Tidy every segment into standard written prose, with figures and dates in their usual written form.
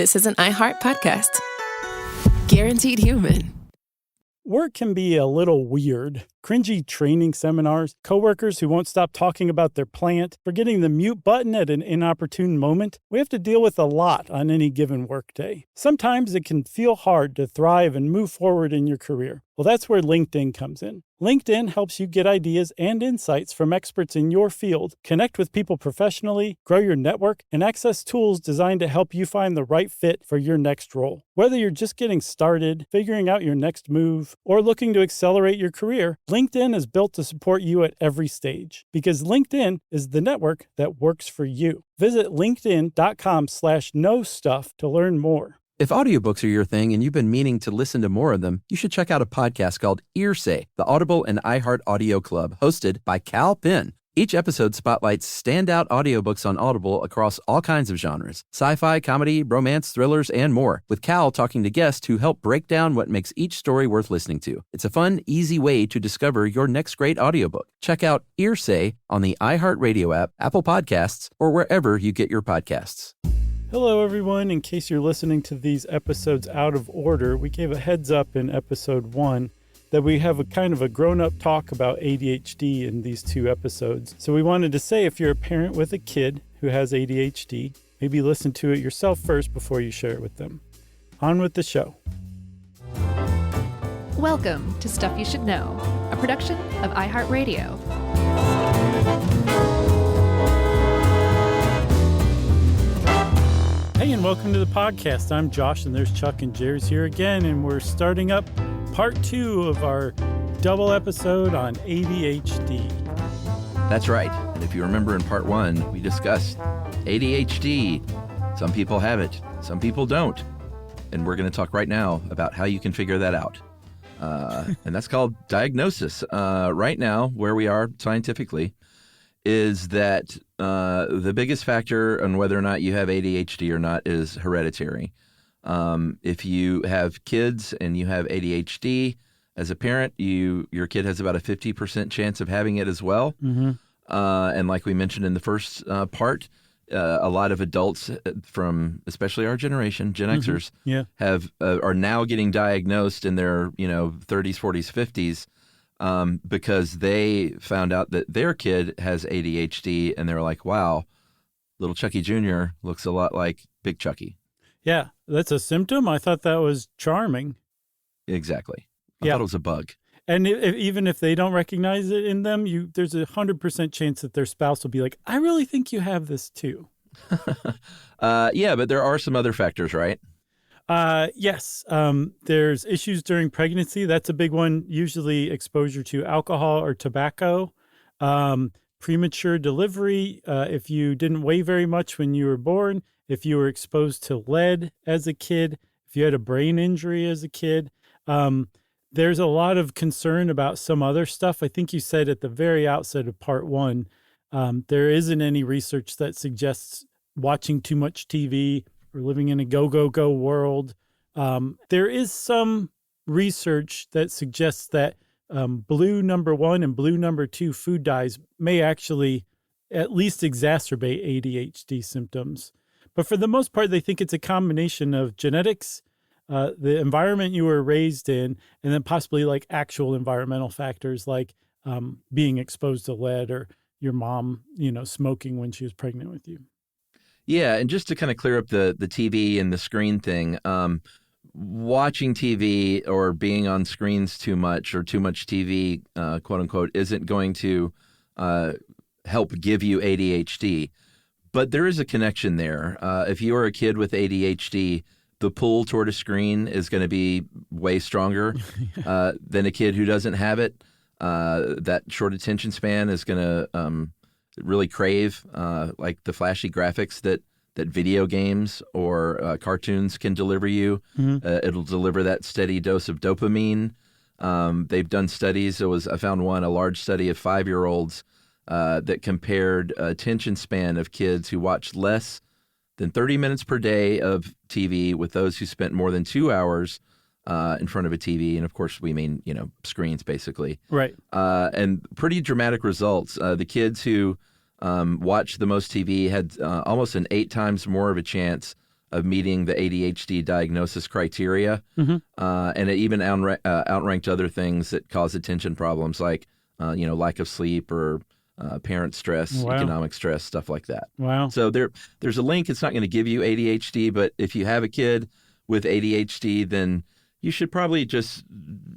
This is an iHeart podcast. Guaranteed human. Work can be a little weird. Cringy training seminars, coworkers who won't stop talking about their plant, forgetting the mute button at an inopportune moment. We have to deal with a lot on any given workday. Sometimes it can feel hard to thrive and move forward in your career. Well, that's where LinkedIn comes in. LinkedIn helps you get ideas and insights from experts in your field, connect with people professionally, grow your network, and access tools designed to help you find the right fit for your next role. Whether you're just getting started, figuring out your next move, or looking to accelerate your career, LinkedIn is built to support you at every stage because LinkedIn is the network that works for you. Visit linkedin.com/knowstuff to learn more. If audiobooks are your thing and you've been meaning to listen to more of them, you should check out a podcast called Earsay, the Audible and iHeart Audio Club, hosted by Cal Penn. Each episode spotlights standout audiobooks on Audible across all kinds of genres: sci-fi, comedy, romance, thrillers, and more, with Cal talking to guests who help break down what makes each story worth listening to. It's a fun, easy way to discover your next great audiobook. Check out Earsay on the iHeartRadio app, Apple Podcasts, or wherever you get your podcasts. Hello, everyone. In case you're listening to these episodes out of order, we gave a heads up in episode 1 that we have a kind of a grown-up talk about ADHD in these 2 episodes. So we wanted to say if you're a parent with a kid who has ADHD, maybe listen to it yourself first before you share it with them. On with the show. Welcome to Stuff You Should Know, a production of iHeartRadio. Hey, and welcome to the podcast. I'm Josh, and there's Chuck and Jerry's here again, and we're starting up part 2 of our double episode on ADHD. That's right. And if you remember in part 1, we discussed ADHD. Some people have it, some people don't. And we're going to talk right now about how you can figure that out. And that's called diagnosis. Right now, where we are scientifically, is that the biggest factor on whether or not you have ADHD or not is hereditary. If you have kids and you have ADHD, as a parent, your kid has about a 50% chance of having it as well. Mm-hmm. And like we mentioned in the first part, a lot of adults from especially our generation, Gen Xers, are now getting diagnosed in their 30s, 40s, 50s. Because they found out that their kid has ADHD, and they were like, wow, little Chucky Jr. looks a lot like Big Chucky. Yeah, that's a symptom? I thought that was charming. Exactly. I thought it was a bug. And even if they don't recognize it in them, there's a 100% chance that their spouse will be like, I really think you have this too. Yeah, but there are some other factors, right? Yes. There's issues during pregnancy. That's a big one. Usually exposure to alcohol or tobacco, premature delivery. If you didn't weigh very much when you were born, if you were exposed to lead as a kid, if you had a brain injury as a kid, there's a lot of concern about some other stuff. I think you said at the very outset of part 1, there isn't any research that suggests watching too much TV or living in a go world. There is some research that suggests that blue number 1 and blue number 2 food dyes may actually at least exacerbate ADHD symptoms. But for the most part, they think it's a combination of genetics, the environment you were raised in, and then possibly like actual environmental factors like being exposed to lead or your mom, smoking when she was pregnant with you. Yeah, and just to kind of clear up the TV and the screen thing, watching TV or being on screens too much or too much TV, quote unquote, isn't going to help give you ADHD. But there is a connection there. If you are a kid with ADHD, the pull toward a screen is going to be way stronger than a kid who doesn't have it. That short attention span is going to really crave like the flashy graphics that video games or cartoons can deliver you. Mm-hmm. It'll deliver that steady dose of dopamine. They've done studies. I found a large study of 5-year-olds that compared attention span of kids who watched less than 30 minutes per day of TV with those who spent more than 2 hours in front of a TV. And of course, we mean, screens basically. Right. And pretty dramatic results. The kids who watched the most TV had almost an 8 times more of a chance of meeting the ADHD diagnosis criteria, and it even outranked other things that cause attention problems like lack of sleep or parent stress, Wow. economic stress, stuff like that. Wow. So there's a link. It's not going to give you ADHD, but if you have a kid with ADHD, then you should probably just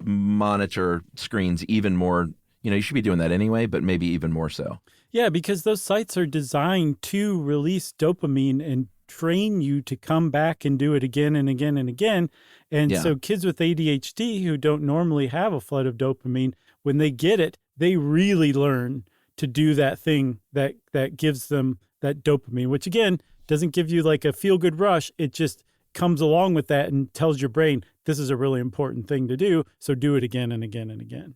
monitor screens even more. You should be doing that anyway, but maybe even more so. Yeah, because those sites are designed to release dopamine and train you to come back and do it again and again and again. And so kids with ADHD who don't normally have a flood of dopamine, when they get it, they really learn to do that thing that gives them that dopamine, which again, doesn't give you like a feel-good rush. It just comes along with that and tells your brain, this is a really important thing to do. So do it again and again and again.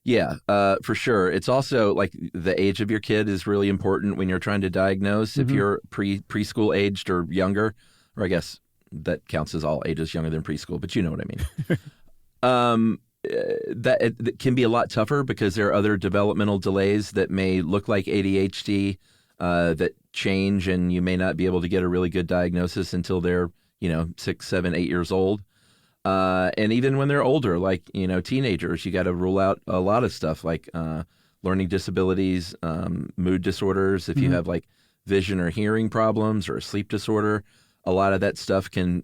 Yeah, for sure. It's also like the age of your kid is really important when you're trying to diagnose. If you're preschool aged or younger, or I guess that counts as all ages younger than preschool, but you know what I mean. That it can be a lot tougher because there are other developmental delays that may look like ADHD that change, and you may not be able to get a really good diagnosis until they're 6, 7, 8 years old. And even when they're older, like, teenagers, you got to rule out a lot of stuff like learning disabilities, mood disorders. If you have like vision or hearing problems or a sleep disorder, a lot of that stuff can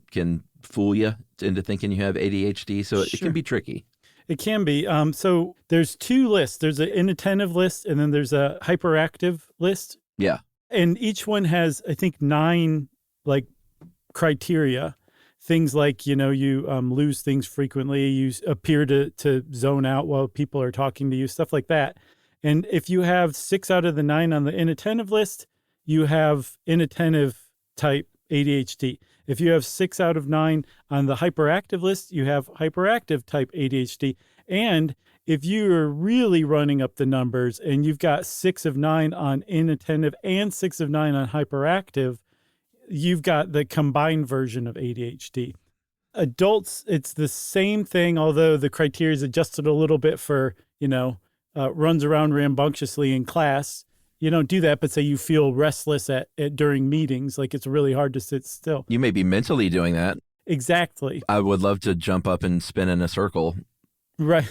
fool you into thinking you have ADHD. So it can be tricky. It can be. So there's two lists. There's an inattentive list, and then there's a hyperactive list. Yeah. And each one has, I think, 9 like criteria. Things like, you lose things frequently, you appear to zone out while people are talking to you, stuff like that. And if you have 6 out of the 9 on the inattentive list, you have inattentive type ADHD. If you have 6 out of 9 on the hyperactive list, you have hyperactive type ADHD. And if you're really running up the numbers and you've got 6 of 9 on inattentive and 6 of 9 on hyperactive, you've got the combined version of ADHD. Adults, it's the same thing, although the criteria is adjusted a little bit for, runs around rambunctiously in class. You don't do that, but say you feel restless during meetings, like it's really hard to sit still. You may be mentally doing that. Exactly. I would love to jump up and spin in a circle. Right,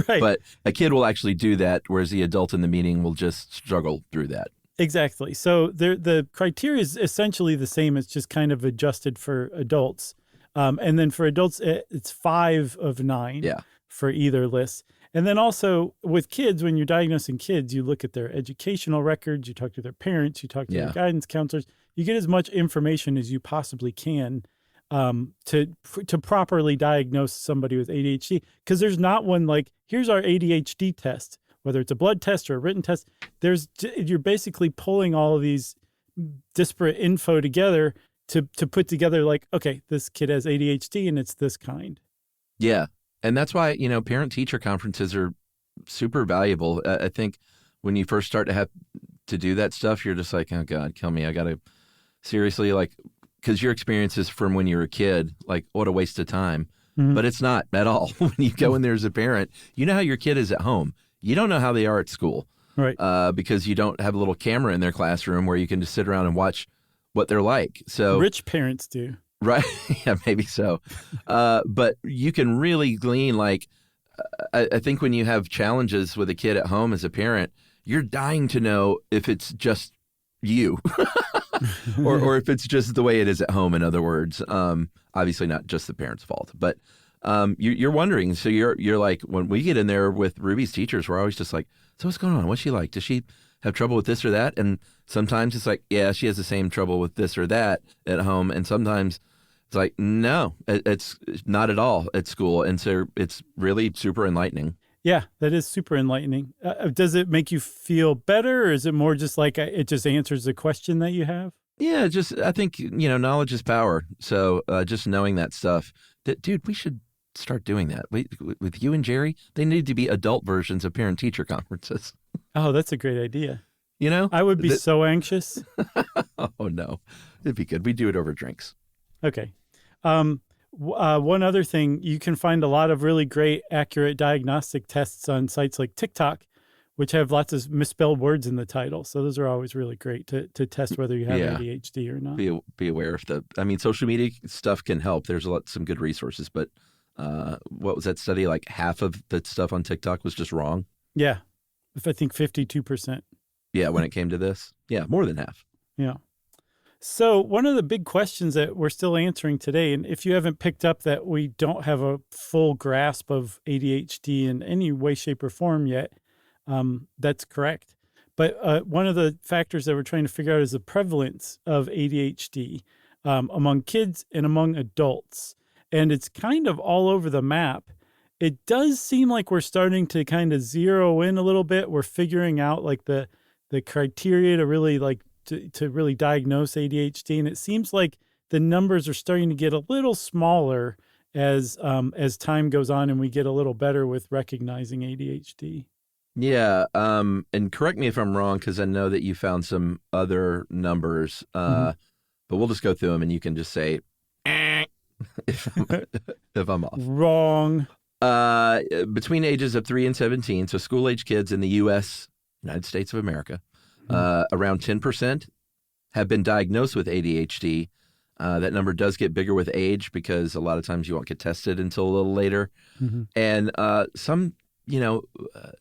right. But a kid will actually do that, whereas the adult in the meeting will just struggle through that. Exactly. So the criteria is essentially the same. It's just kind of adjusted for adults. And then for adults, it's 5 of 9 for either list. And then also with kids, when you're diagnosing kids, you look at their educational records, you talk to their parents, you talk to their guidance counselors. You get as much information as you possibly can to properly diagnose somebody with ADHD. Because there's not one like, here's our ADHD test. Whether it's a blood test or a written test, you're basically pulling all of these disparate info together to put together like, okay, this kid has ADHD and it's this kind. Yeah. And that's why, parent-teacher conferences are super valuable. I think when you first start to have to do that stuff, you're just like, oh, God, kill me. I got to seriously, like, because your experiences from when you were a kid, like, what a waste of time. Mm-hmm. But it's not at all. When you go in there as a parent, you know how your kid is at home. You don't know how they are at school, right? Because you don't have a little camera in their classroom where you can just sit around and watch what they're like. So rich parents do, right? Yeah, maybe so. But you can really glean. Like, I think when you have challenges with a kid at home as a parent, you're dying to know if it's just you, or if it's just the way it is at home. In other words, obviously not just the parent's fault, but. You're wondering, so you're like, when we get in there with Ruby's teachers, we're always just like, so what's going on? What's she like? Does she have trouble with this or that? And sometimes it's like, yeah, she has the same trouble with this or that at home. And sometimes it's like, no, it's not at all at school. And so it's really super enlightening. Yeah, that is super enlightening. Does it make you feel better, or is it more just like it just answers the question that you have? Yeah, I think, knowledge is power. So just knowing that stuff, dude, we should start doing that. With you and Jerry, they need to be adult versions of parent-teacher conferences. Oh, that's a great idea. I would be so anxious. Oh, no. It'd be good. We do it over drinks. Okay. One other thing, you can find a lot of really great, accurate diagnostic tests on sites like TikTok, which have lots of misspelled words in the title. So those are always really great to test whether you have ADHD or not. Be aware of social media stuff can help. There's some good resources, but what was that study? Like half of the stuff on TikTok was just wrong. Yeah. I think 52%. Yeah. When it came to this. Yeah. More than half. Yeah. So one of the big questions that we're still answering today, and if you haven't picked up that we don't have a full grasp of ADHD in any way, shape, or form yet, that's correct. But one of the factors that we're trying to figure out is the prevalence of ADHD among kids and among adults. And it's kind of all over the map. It does seem like we're starting to kind of zero in a little bit. We're figuring out like the criteria to really to really diagnose ADHD. And it seems like the numbers are starting to get a little smaller as time goes on and we get a little better with recognizing ADHD. Yeah. And correct me if I'm wrong, because I know that you found some other numbers, but we'll just go through them and you can just say, if I'm off. Wrong. Between ages of 3 and 17, so school-age kids in the U.S., United States of America, around 10% have been diagnosed with ADHD. That number does get bigger with age because a lot of times you won't get tested until a little later. And some,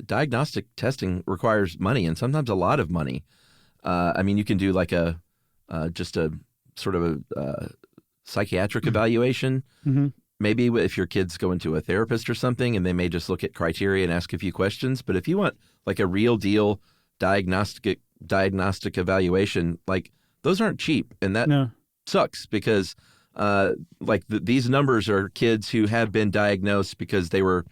diagnostic testing requires money, and sometimes a lot of money. I mean, you can do like just a sort of a psychiatric evaluation. Maybe if your kid's going to a therapist or something, and they may just look at criteria and ask a few questions. But if you want like a real deal diagnostic evaluation, like those aren't cheap, and that sucks because these numbers are kids who have been diagnosed because they were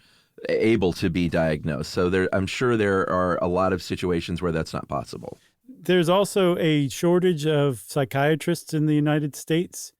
able to be diagnosed. So I'm sure there are a lot of situations where that's not possible. There's also a shortage of psychiatrists in the United States.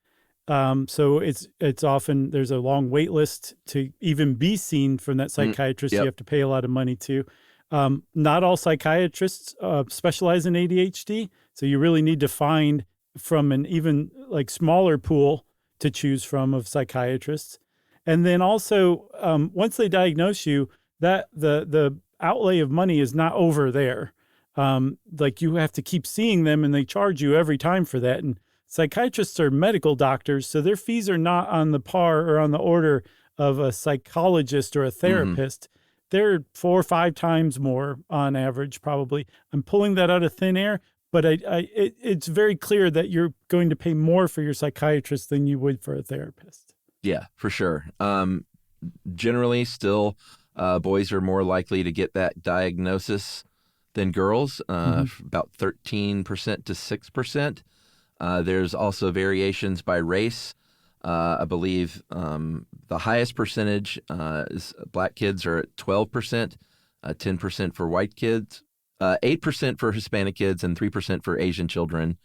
So it's often there's a long wait list to even be seen from that psychiatrist. You have to pay a lot of money to. Not all psychiatrists specialize in ADHD. So you really need to find from an even like smaller pool to choose from of psychiatrists. And then also, once they diagnose you, that the outlay of money is not over there. Like you have to keep seeing them and they charge you every time for that. And psychiatrists are medical doctors, so their fees are not on the par or on the order of a psychologist or a therapist. They're 4 or 5 times more on average, probably. I'm pulling that out of thin air, but it's very clear that you're going to pay more for your psychiatrist than you would for a therapist. Yeah, for sure. Generally, still, boys are more likely to get that diagnosis than girls, about 13% to 6%. There's also variations by race. I believe the highest percentage is black kids are at 12%, 10% for white kids, 8% for Hispanic kids, and 3% for Asian children,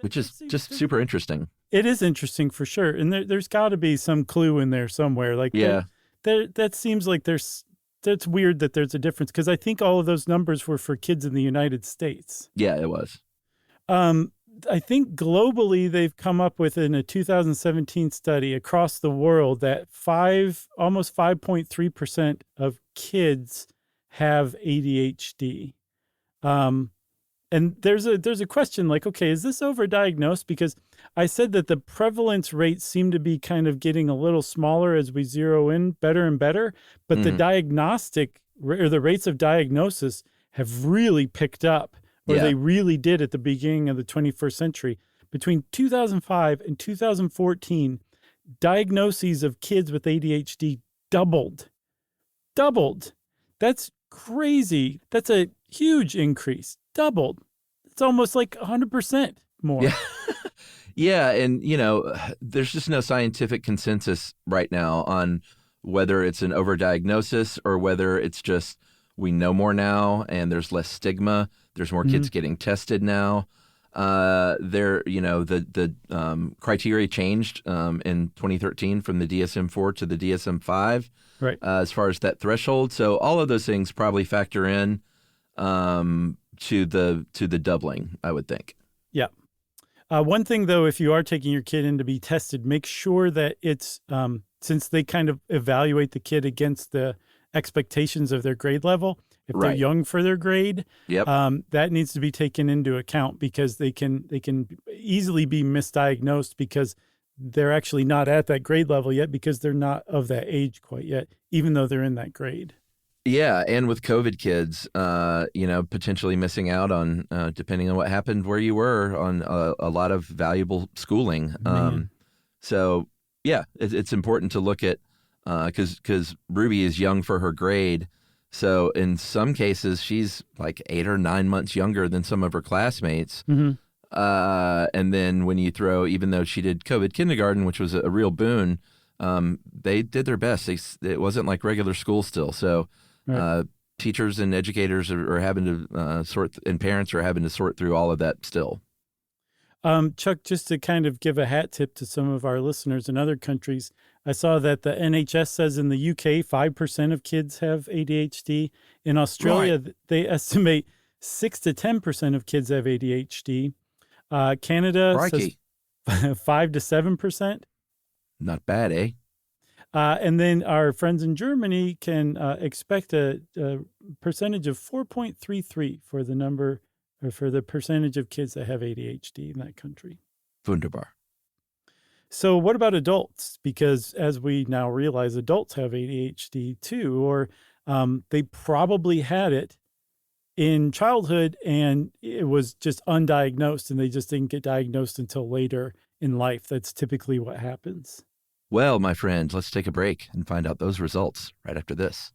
which is just super interesting. It is interesting for sure. And there's got to be some clue in there somewhere. Like, that seems like that's weird that there's a difference, because I think all of those numbers were for kids in the United States. Yeah, it was. I think globally they've come up with in a 2017 study across the world that almost 5.3% of kids have ADHD. And there's a question like, okay, is this overdiagnosed? Because I said that the prevalence rates seem to be kind of getting a little smaller as we zero in better and better, but the diagnostic or the rates of diagnosis have really picked up. Or they really did at the beginning of the 21st century. Between 2005 and 2014, diagnoses of kids with ADHD doubled. That's crazy. That's a huge increase. Doubled. It's almost like 100% more. Yeah. Yeah, and there's just no scientific consensus right now on whether it's an overdiagnosis or whether it's just we know more now and there's less stigma. There's more kids getting tested now. The criteria changed in 2013 from the DSM-4 to the DSM-5, right? As far as that threshold. So all of those things probably factor in to the doubling, I would think. Yeah. One thing though, if you are taking your kid in to be tested, make sure that it's since they kind of evaluate the kid against the expectations of their grade level. if they're Right. young for their grade. Yep. That needs to be taken into account because they can easily be misdiagnosed because they're actually not at that grade level yet because they're not of that age quite yet, even though they're in that grade. Yeah, and with COVID kids, potentially missing out on, depending on what happened where you were, on a lot of valuable schooling. So, yeah, it's important to look at, because Ruby is young for her grade. So in some cases, she's like 8 or 9 months younger than some of her classmates. Mm-hmm. And then when you throw, even though she did COVID kindergarten, which was a real boon, they did their best. It wasn't like regular school still. So Right. teachers and educators are having to and parents are having to sort through all of that still. Chuck, just to kind of give a hat tip to some of our listeners in other countries, I saw that the NHS says in the UK, 5% of kids have ADHD. In Australia, they estimate 6 to 10% of kids have ADHD. Canada Crikey. says 5 to 7%. Not bad, eh? And then our friends in Germany can expect a percentage of 4.33 for the number or for the percentage of kids that have ADHD in that country. Wunderbar. So what about adults? Because as we now realize, adults have ADHD too, or they probably had it in childhood and it was just undiagnosed and they just didn't get diagnosed until later in life. That's typically what happens. Well, my friend, let's take a break and find out those results right after this.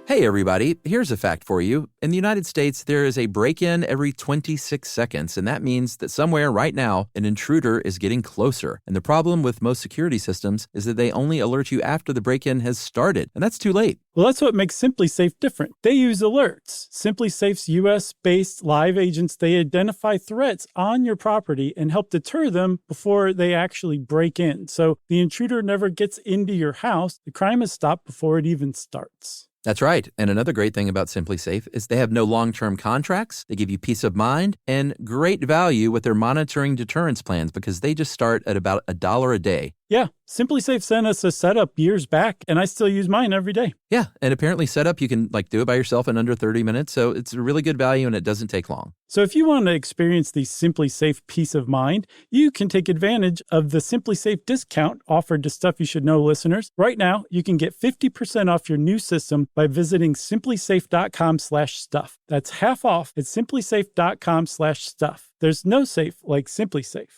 Hey, everybody. Here's a fact for you. In the United States, there is a break-in every 26 seconds, and that means that somewhere right now, an intruder is getting closer. And the problem with most security systems is that they only alert you after the break-in has started, and that's too late. Well, that's what makes Simply Safe different. They use alerts. Simply Safe's U.S.-based live agents, they identify threats on your property and help deter them before they actually break in. So the intruder never gets into your house. The crime is stopped before it even starts. That's right. And another great thing about Simply Safe is they have no long-term contracts. They give you peace of mind and great value with their monitoring deterrence plans because they just start at about $1 a day. Yeah, Simply Safe sent us a setup years back, and I still use mine every day. Yeah, and apparently setup, you can do it by yourself in under 30 minutes, so it's a really good value and it doesn't take long. So if you want to experience the Simply Safe peace of mind, you can take advantage of the Simply Safe discount offered to Stuff You Should Know listeners. Right now, you can get 50% off your new system by visiting simplysafe.com/stuff. That's half off at simplysafe.com/stuff. There's no safe like Simply Safe.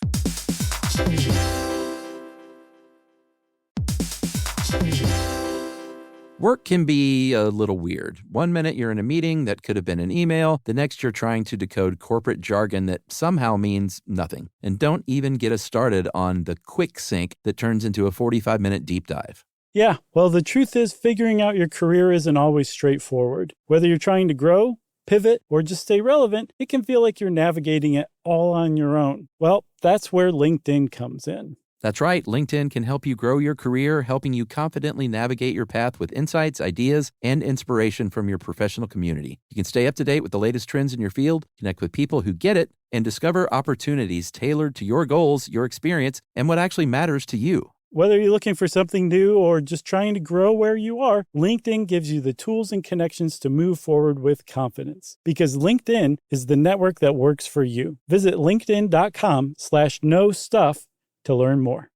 Work can be a little weird. One minute you're in a meeting that could have been an email. The next you're trying to decode corporate jargon that somehow means nothing. And don't even get us started on the quick sync that turns into a 45-minute deep dive. Yeah, well, the truth is figuring out your career isn't always straightforward. Whether you're trying to grow, pivot, or just stay relevant, it can feel like you're navigating it all on your own. Well, that's where LinkedIn comes in. That's right. LinkedIn can help you grow your career, helping you confidently navigate your path with insights, ideas, and inspiration from your professional community. You can stay up to date with the latest trends in your field, connect with people who get it, and discover opportunities tailored to your goals, your experience, and what actually matters to you. Whether you're looking for something new or just trying to grow where you are, LinkedIn gives you the tools and connections to move forward with confidence. Because LinkedIn is the network that works for you. Visit linkedin.com/knowstuff to learn more.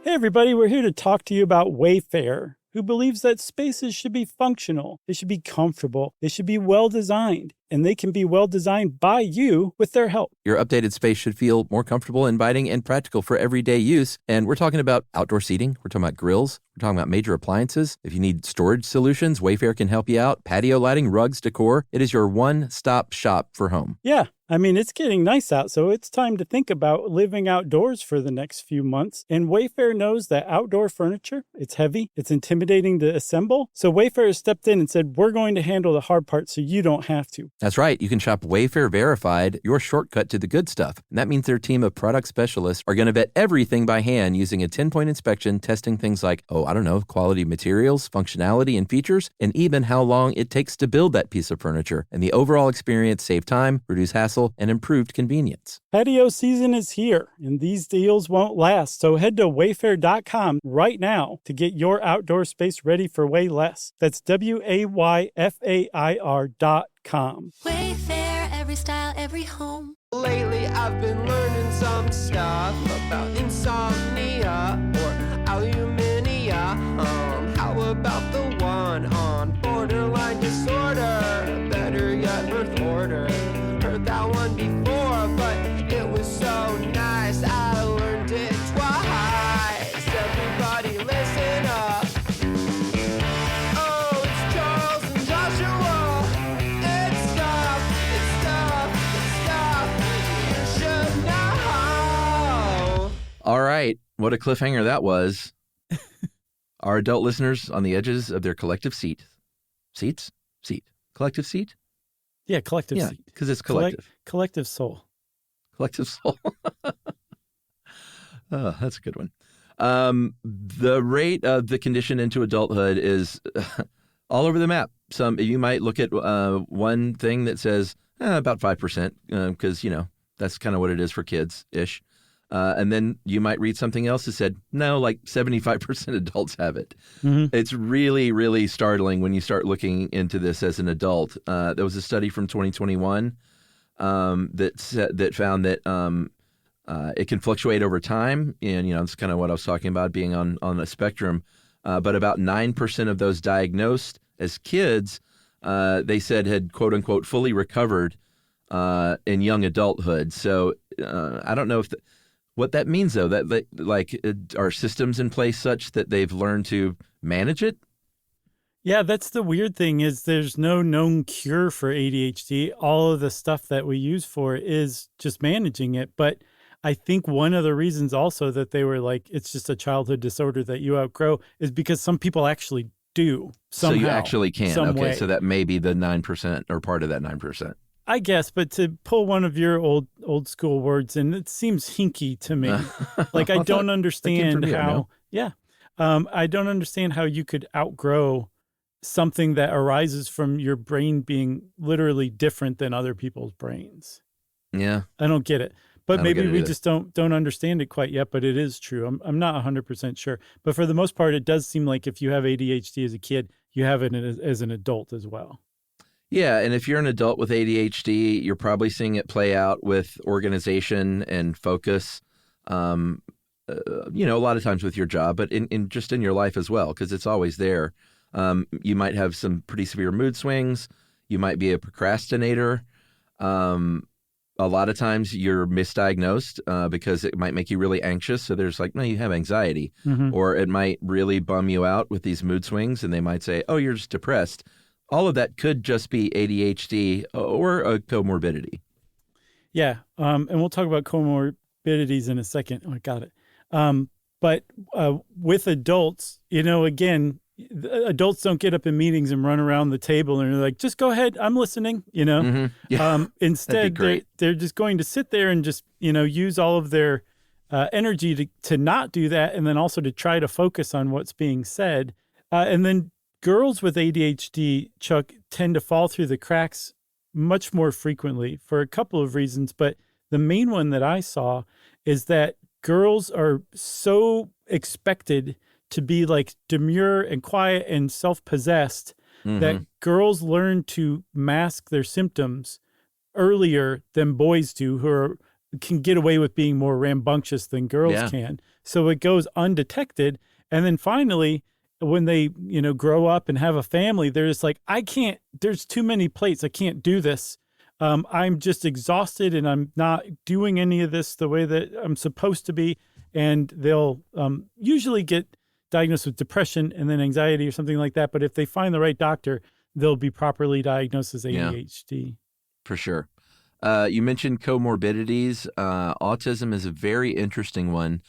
Hey everybody, we're here to talk to you about Wayfair, who believes that spaces should be functional, they should be comfortable, they should be well designed, and they can be well designed by you with their help. Your updated space should feel more comfortable, inviting, and practical for everyday use. And we're talking about outdoor seating. We're talking about grills. We're talking about major appliances. If you need storage solutions, Wayfair can help you out. Patio lighting, rugs, decor. It is your one-stop shop for home. Yeah, I mean, it's getting nice out, so it's time to think about living outdoors for the next few months. And Wayfair knows that outdoor furniture, it's heavy, it's intimidating to assemble. So Wayfair has stepped in and said, we're going to handle the hard part so you don't have to. That's right. You can shop Wayfair Verified, your shortcut to the good stuff. And that means their team of product specialists are going to vet everything by hand using a 10-point inspection, testing things like, quality materials, functionality, and features, and even how long it takes to build that piece of furniture. And the overall experience save time, reduce hassle, and improved convenience. Patio season is here, and these deals won't last. So head to wayfair.com right now to get your outdoor space ready for way less. That's WAYFAIR.com. Wayfair, every style, every home. Lately I've been learning some stuff about insomnia or alumnia. How about the one on borderline disorder? Better yet, birth order. Heard that one before, but it was so nice I learned it twice. Everybody listen up. Oh, it's Charles and Joshua. It's stuff you should know. All right. What a cliffhanger that was. Our adult listeners on the edges of their collective seat. Seats? Seat. Collective seat? Yeah, collective seat. Because it's collective. Collective soul. Collective soul. Oh, that's a good one. The rate of the condition into adulthood is all over the map. You might look at one thing that says about 5%, because, that's kind of what it is for kids-ish. And then you might read something else that said, no, like 75% adults have it. Mm-hmm. It's really, really startling when you start looking into this as an adult. There was a study from 2021 that found that it can fluctuate over time. And, it's kind of what I was talking about, being on a spectrum. But about 9% of those diagnosed as kids, they said had, quote unquote, fully recovered in young adulthood. So I don't know what that means, though. That are systems in place such that they've learned to manage it? Yeah, that's the weird thing is there's no known cure for ADHD. All of the stuff that we use for it is just managing it. But I think one of the reasons also that they were like, it's just a childhood disorder that you outgrow is because some people actually do somehow. So you actually can. Some okay, way. So that may be the 9% or part of that 9%. I guess, but to pull one of your old school words, and it seems hinky to me. Like I don't understand how. Yeah, I don't understand how you could outgrow something that arises from your brain being literally different than other people's brains. Yeah, I don't get it. But maybe we just don't understand it quite yet. But it is true. I'm not 100% sure. But for the most part, it does seem like if you have ADHD as a kid, you have it as an adult as well. Yeah, and if you're an adult with ADHD, you're probably seeing it play out with organization and focus, a lot of times with your job, but in just in your life as well, because it's always there. You might have some pretty severe mood swings. You might be a procrastinator. A lot of times you're misdiagnosed because it might make you really anxious. So there's like, no, you have anxiety. Mm-hmm. Or it might really bum you out with these mood swings, and they might say, oh, you're just depressed. All of that could just be ADHD or a comorbidity. Yeah, and we'll talk about comorbidities in a second. Oh, I got it. But with adults, again, adults don't get up in meetings and run around the table and they're like, just go ahead, I'm listening, Mm-hmm. Yeah. Instead, they're just going to sit there and just, use all of their energy to not do that, and then also to try to focus on what's being said. And then girls with ADHD, Chuck, tend to fall through the cracks much more frequently for a couple of reasons. But the main one that I saw is that girls are so expected to be like demure and quiet and self-possessed that girls learn to mask their symptoms earlier than boys do, who can get away with being more rambunctious than girls can. So it goes undetected. And then finally, when they, grow up and have a family, they're just like, there's too many plates. I can't do this. I'm just exhausted and I'm not doing any of this the way that I'm supposed to be. And they'll usually get diagnosed with depression and then anxiety or something like that. But if they find the right doctor, they'll be properly diagnosed as ADHD. Yeah, for sure. You mentioned comorbidities. Autism is a very interesting one.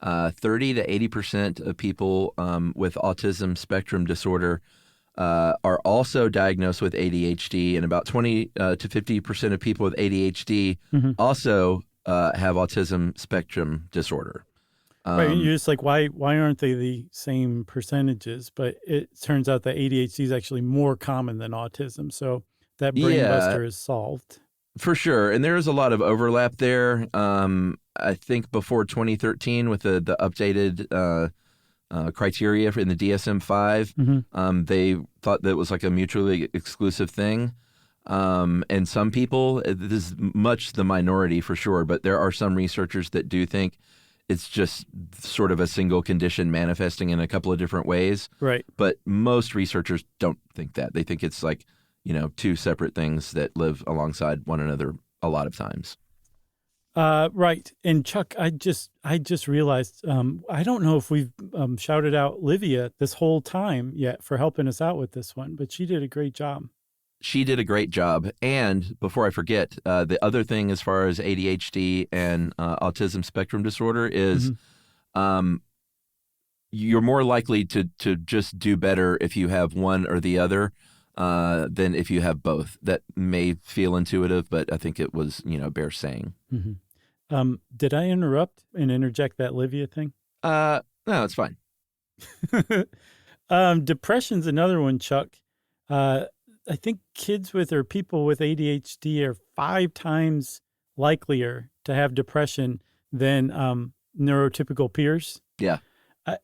30 to 80% of people with autism spectrum disorder are also diagnosed with ADHD, and about 20 to 50% of people with ADHD also have autism spectrum disorder. Right, you're just like, why aren't they the same percentages? But it turns out that ADHD is actually more common than autism, so that brain buster is solved. For sure, and there is a lot of overlap there. I think before 2013, with the updated criteria in the DSM-5, they thought that it was like a mutually exclusive thing. And some people, this is much the minority for sure, but there are some researchers that do think it's just sort of a single condition manifesting in a couple of different ways. Right. But most researchers don't think that. They think it's like, two separate things that live alongside one another a lot of times. Right. And Chuck, I just realized, I don't know if we've shouted out Livia this whole time yet for helping us out with this one, but she did a great job. She did a great job. And before I forget, the other thing as far as ADHD and autism spectrum disorder is you're more likely to just do better if you have one or the other than if you have both. That may feel intuitive, but I think it was, bears saying. Did I interrupt and interject that Livia thing? No, it's fine. Depression's another one, Chuck. I think kids or people with ADHD are 5 times likelier to have depression than neurotypical peers. Yeah.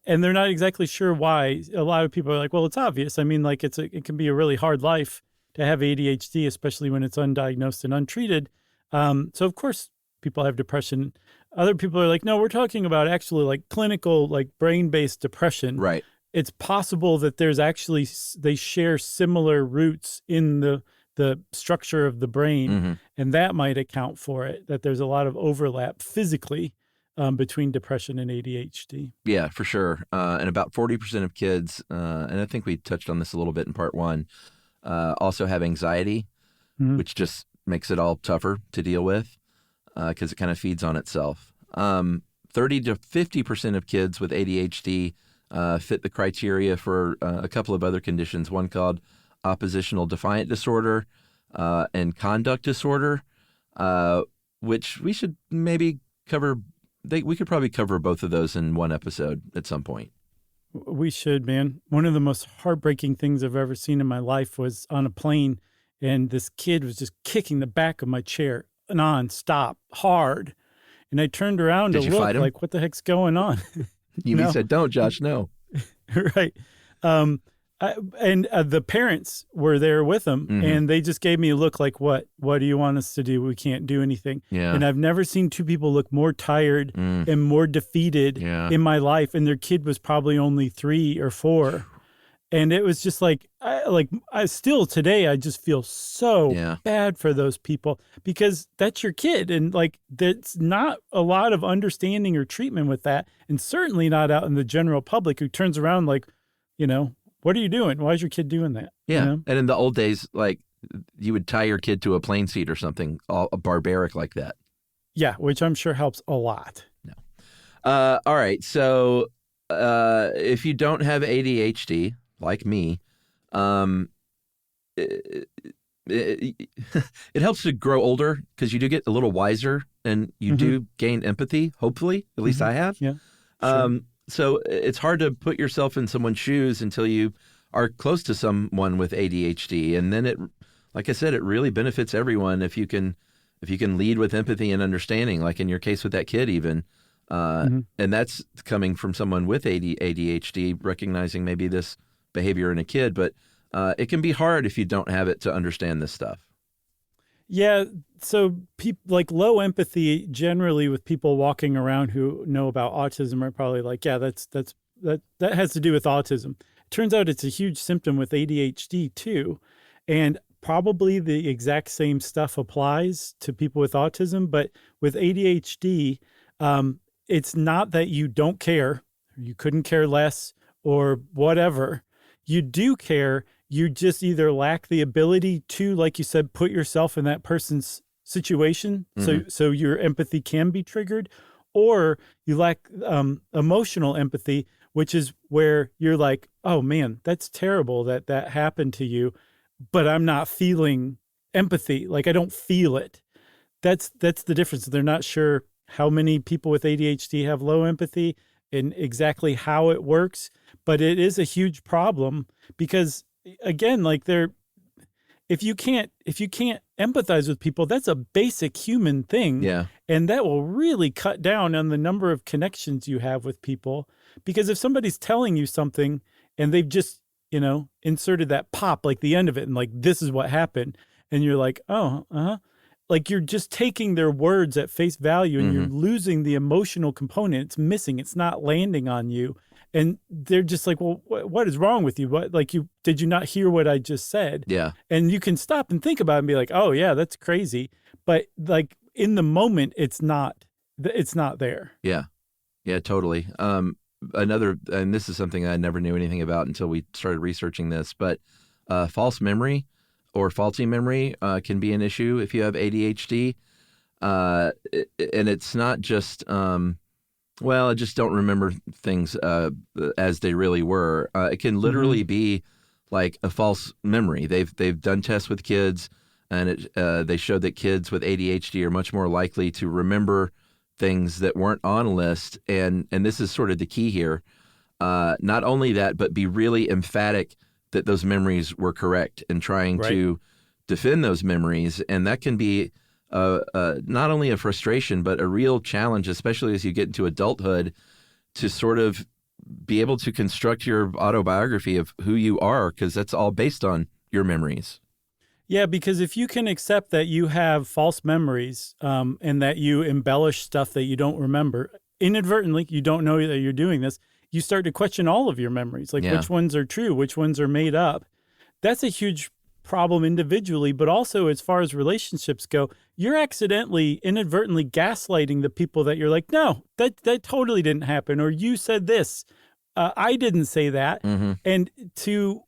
And they're not exactly sure why. A lot of people are like, well, it's obvious. I mean, like it can be a really hard life to have ADHD, especially when it's undiagnosed and untreated. So of course people have depression. Other people are like, no, we're talking about actually like clinical, like brain-based depression. Right. It's possible that there's actually, they share similar roots in the structure of the brain, and that might account for it, that there's a lot of overlap physically between depression and ADHD. Yeah, for sure. And about 40% of kids, and I think we touched on this a little bit in part 1, also have anxiety, which just makes it all tougher to deal with because it kind of feeds on itself. 30 to 50% of kids with ADHD fit the criteria for a couple of other conditions, one called oppositional defiant disorder and conduct disorder, which we should maybe cover. We could probably cover both of those in one episode at some point. We should, man. One of the most heartbreaking things I've ever seen in my life was on a plane, and this kid was just kicking the back of my chair nonstop, hard. And I turned around to look, like, what the heck's going on? You said, don't, Josh, no. Right. The parents were there with him, and they just gave me a look like, what do you want us to do? We can't do anything. Yeah. And I've never seen 2 people look more tired and more defeated in my life. And their kid was probably only 3 or 4. And it was just like, I still today, I just feel so bad for those people because that's your kid. And like, that's not a lot of understanding or treatment with that. And certainly not out in the general public who turns around like, what are you doing? Why is your kid doing that? Yeah. And in the old days, like you would tie your kid to a plane seat or something all barbaric like that. Yeah. Which I'm sure helps a lot. No. All right. So if you don't have ADHD like me, it helps to grow older because you do get a little wiser and you do gain empathy, hopefully. At least I have. Yeah. Sure. So it's hard to put yourself in someone's shoes until you are close to someone with ADHD. And then it, like I said, it really benefits everyone if you can lead with empathy and understanding, like in your case with that kid even. And that's coming from someone with ADHD, recognizing maybe this behavior in a kid, but it can be hard if you don't have it to understand this stuff. Yeah. So people like low empathy generally with people walking around who know about autism are probably like, yeah, that has to do with autism. It turns out it's a huge symptom with ADHD too. And probably the exact same stuff applies to people with autism, but with ADHD, it's not that you don't care, or you couldn't care less or whatever. You do care. You just either lack the ability to, like you said, put yourself in that person's situation, so your empathy can be triggered, or you lack emotional empathy, which is where you're like, oh man, that's terrible that that happened to you, but I'm not feeling empathy. Like I don't feel it. That's the difference. They're not sure how many people with ADHD have low empathy and exactly how it works, but it is a huge problem because again, like if you can't empathize with people, that's a basic human thing. Yeah. And that will really cut down on the number of connections you have with people. Because if somebody's telling you something and they've just, inserted that pop, like the end of it, and like, this is what happened. And you're like, oh, like you're just taking their words at face value and you're losing the emotional component. It's missing. It's not landing on you. And they're just like, well, what is wrong with you? What, like, did you not hear what I just said? Yeah. And you can stop and think about it and be like, oh yeah, that's crazy. But like in the moment, it's not there. Yeah. Yeah, totally. And this is something I never knew anything about until we started researching this, but false memory or faulty memory can be an issue if you have ADHD. And it's not just, I just don't remember things as they really were. It can literally be like a false memory. They've done tests with kids, and they showed that kids with ADHD are much more likely to remember things that weren't on a list. And this is sort of the key here. Not only that, but be really emphatic that those memories were correct and trying to defend those memories. And that can be not only a frustration, but a real challenge, especially as you get into adulthood, to sort of be able to construct your autobiography of who you are, because that's all based on your memories. Yeah, because if you can accept that you have false memories and that you embellish stuff that you don't remember, inadvertently, you don't know that you're doing this, you start to question all of your memories, like which ones are true, which ones are made up. That's a huge problem individually, but also as far as relationships go, you're accidentally, inadvertently gaslighting the people that you're like, no, that totally didn't happen, or you said this, I didn't say that. And to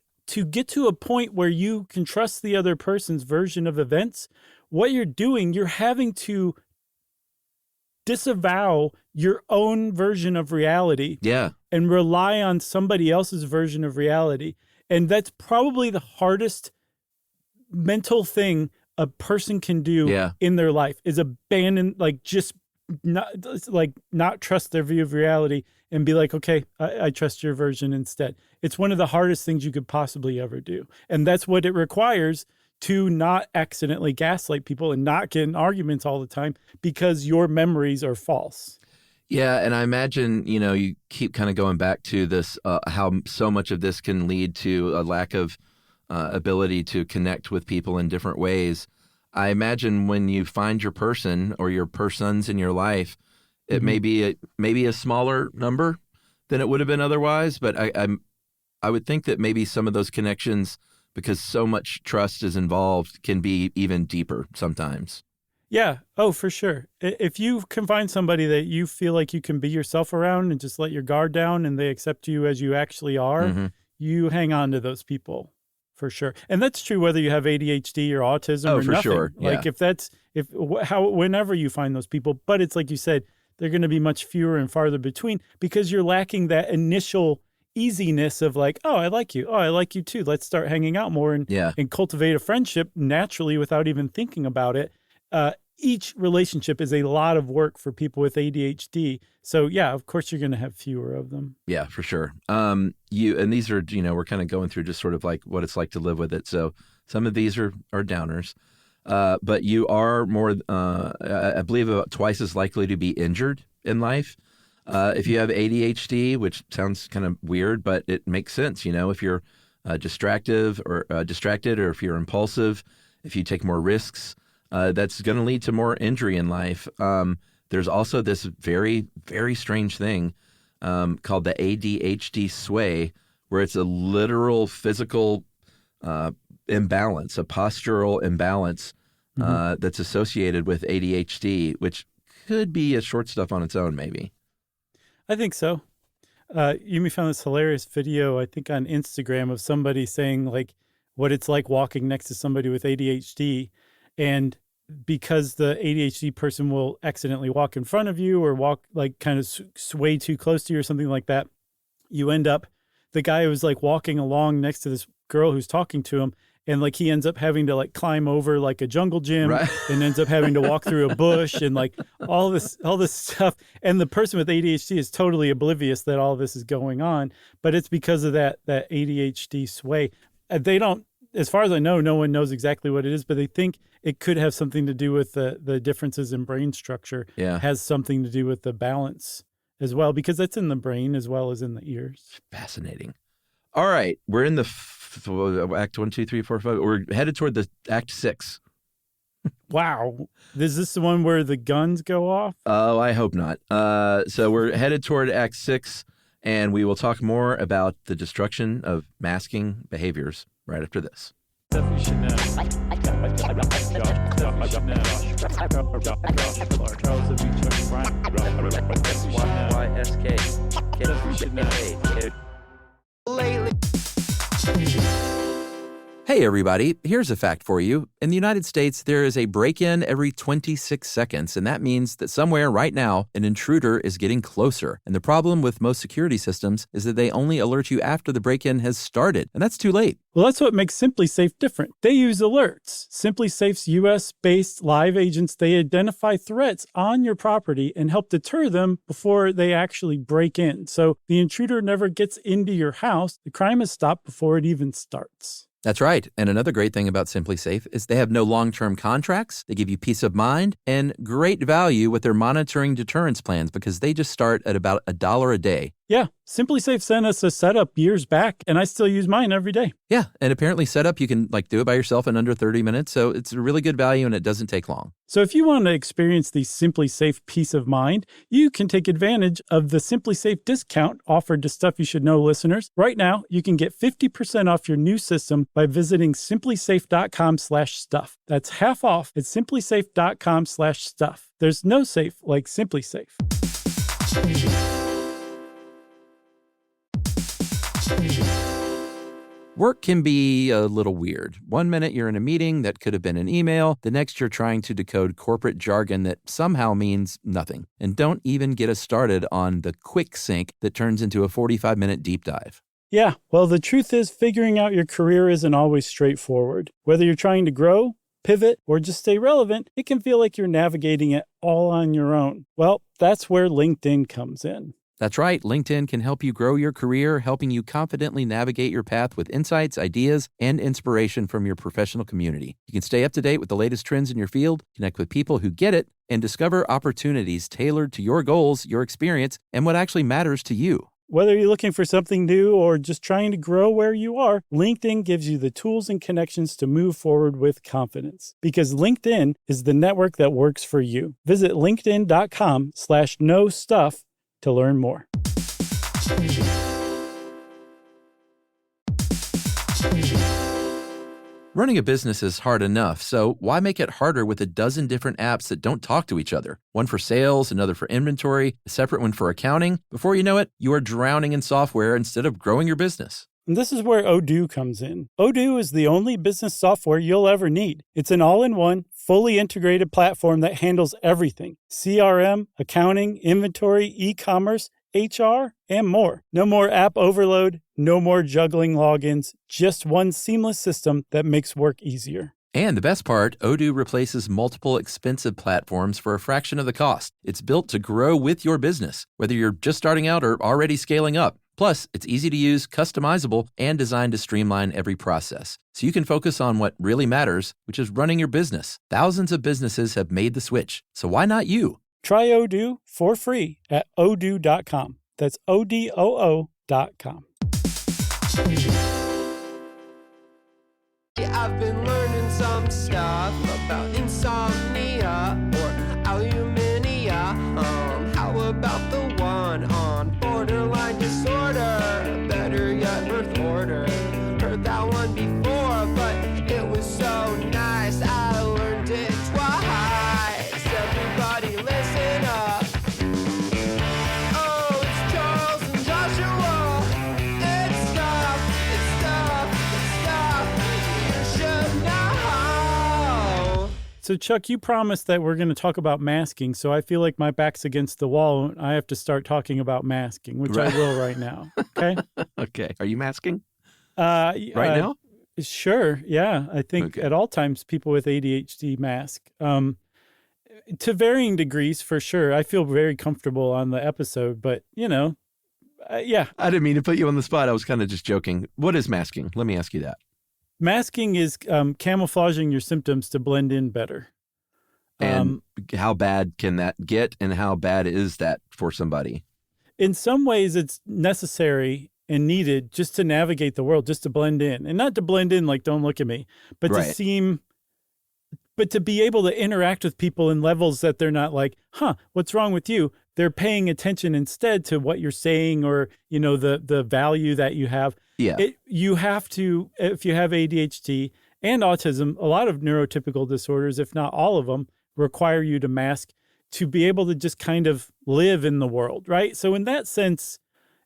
get to a point where you can trust the other person's version of events, what you're doing, you're having to disavow your own version of reality and rely on somebody else's version of reality. And that's probably the hardest mental thing a person can do in their life, is abandon, like just not trust their view of reality and be like, okay, I trust your version instead. It's one of the hardest things you could possibly ever do. And that's what it requires to not accidentally gaslight people and not get in arguments all the time because your memories are false. Yeah, and I imagine, you keep kind of going back to this, how so much of this can lead to a lack of ability to connect with people in different ways. I imagine when you find your person or your persons in your life, it may be a smaller number than it would have been otherwise, but I would think that maybe some of those connections, because so much trust is involved, can be even deeper sometimes. Yeah. Oh, for sure. If you can find somebody that you feel like you can be yourself around and just let your guard down and they accept you as you actually are, you hang on to those people for sure. And that's true whether you have ADHD or autism or for nothing. Sure. Yeah. Like whenever you find those people, but it's like you said, they're going to be much fewer and farther between because you're lacking that initial easiness of like, oh, I like you. Oh, I like you too. Let's start hanging out more and cultivate a friendship naturally without even thinking about it. Each relationship is a lot of work for people with ADHD. So yeah, of course you're going to have fewer of them. Yeah, for sure. And these are, we're kind of going through just sort of like what it's like to live with it. So some of these are downers. But you are more, I believe, about twice as likely to be injured in life. If you have ADHD, which sounds kind of weird, but it makes sense. If you're distracted, or if you're impulsive, if you take more risks, that's going to lead to more injury in life. There's also this very, very strange thing called the ADHD sway, where it's a literal physical imbalance, a postural imbalance that's associated with ADHD, which could be a short stuff on its own, maybe. I think so. Yumi found this hilarious video, I think on Instagram, of somebody saying like what it's like walking next to somebody with ADHD. And because the ADHD person will accidentally walk in front of you or walk like kind of sway too close to you or something like that, you end up, the guy was like walking along next to this girl who's talking to him, and like he ends up having to like climb over like a jungle gym and ends up having to walk through a bush and like all this stuff. And the person with ADHD is totally oblivious that all this is going on, but it's because of that ADHD sway. They don't, as far as I know, no one knows exactly what it is, but they think it could have something to do with the differences in brain structure. Yeah. Has something to do with the balance as well, because that's in the brain as well as in the ears. Fascinating. All right. We're in the act 1, 2, 3, 4, 5. We're headed toward the act 6. Wow. Is this the one where the guns go off? Oh, I hope not. So we're headed toward act 6, and we will talk more about the destruction of masking behaviors right after this. Lately. Hey, everybody. Here's a fact for you. In the United States, there is a break-in every 26 seconds, and that means that somewhere right now, an intruder is getting closer. And the problem with most security systems is that they only alert you after the break-in has started, and that's too late. Well, that's what makes SimpliSafe different. They use alerts. SimpliSafe's U.S.-based live agents, they identify threats on your property and help deter them before they actually break in. So the intruder never gets into your house. The crime is stopped before it even starts. That's right. And another great thing about SimpliSafe is they have no long-term contracts. They give you peace of mind and great value with their monitoring deterrence plans because they just start at about $1 a day. Yeah, SimpliSafe sent us a setup years back, and I still use mine every day. Yeah, and apparently setup, you can do it by yourself in under 30 minutes. So it's a really good value and it doesn't take long. So if you want to experience the SimpliSafe peace of mind, you can take advantage of the SimpliSafe discount offered to Stuff You Should Know listeners. Right now, you can get 50% off your new system by visiting simplisafe.com/stuff. That's half off at simplisafe.com/stuff. There's no safe like SimpliSafe. Work can be a little weird. One minute you're in a meeting that could have been an email. The next you're trying to decode corporate jargon that somehow means nothing. And don't even get us started on the quick sync that turns into a 45-minute deep dive. Yeah, well, the truth is figuring out your career isn't always straightforward. Whether you're trying to grow, pivot, or just stay relevant, it can feel like you're navigating it all on your own. Well, that's where LinkedIn comes in. That's right. LinkedIn can help you grow your career, helping you confidently navigate your path with insights, ideas, and inspiration from your professional community. You can stay up to date with the latest trends in your field, connect with people who get it, and discover opportunities tailored to your goals, your experience, and what actually matters to you. Whether you're looking for something new or just trying to grow where you are, LinkedIn gives you the tools and connections to move forward with confidence. Because LinkedIn is the network that works for you. Visit linkedin.com/knowstuff to learn more. Running a business is hard enough, so why make it harder with a dozen different apps that don't talk to each other? One for sales, another for inventory, a separate one for accounting. Before you know it, you are drowning in software instead of growing your business. And this is where Odoo comes in. Odoo is the only business software you'll ever need. It's an all-in-one, fully integrated platform that handles everything: CRM, accounting, inventory, e-commerce, HR, and more. No more app overload, no more juggling logins, just one seamless system that makes work easier. And the best part, Odoo replaces multiple expensive platforms for a fraction of the cost. It's built to grow with your business, whether you're just starting out or already scaling up. Plus, it's easy to use, customizable, and designed to streamline every process. So you can focus on what really matters, which is running your business. Thousands of businesses have made the switch. So why not you? Try Odoo for free at odoo.com. That's ODOO.com. I've been learning some stuff about insomnia or alumnia. How about the one on borderline disorder? Better yet, birth order. Heard that one before, but it was so nice I learned it twice. Everybody listen up. Oh, it's Charles and Joshua. It's stuff you should know. So, Chuck, you promised that we're going to talk about masking. So I feel like my back's against the wall. And I have to start talking about masking, which I will right now. Okay. Okay. Are you masking Right now? Sure. Yeah. I think at all times people with ADHD mask. To varying degrees, for sure. I feel very comfortable on the episode, but, yeah. I didn't mean to put you on the spot. I was kind of just joking. What is masking? Let me ask you that. Masking is camouflaging your symptoms to blend in better. And how bad can that get, and how bad is that for somebody? In some ways, it's necessary and needed just to navigate the world, just to blend in. And not to blend in like, don't look at me, but to be able to interact with people in levels that they're not like, what's wrong with you? They're paying attention instead to what you're saying, or, the value that you have. Yeah. You have to, if you have ADHD and autism, a lot of neurotypical disorders, if not all of them, require you to mask to be able to just kind of live in the world, right? So in that sense,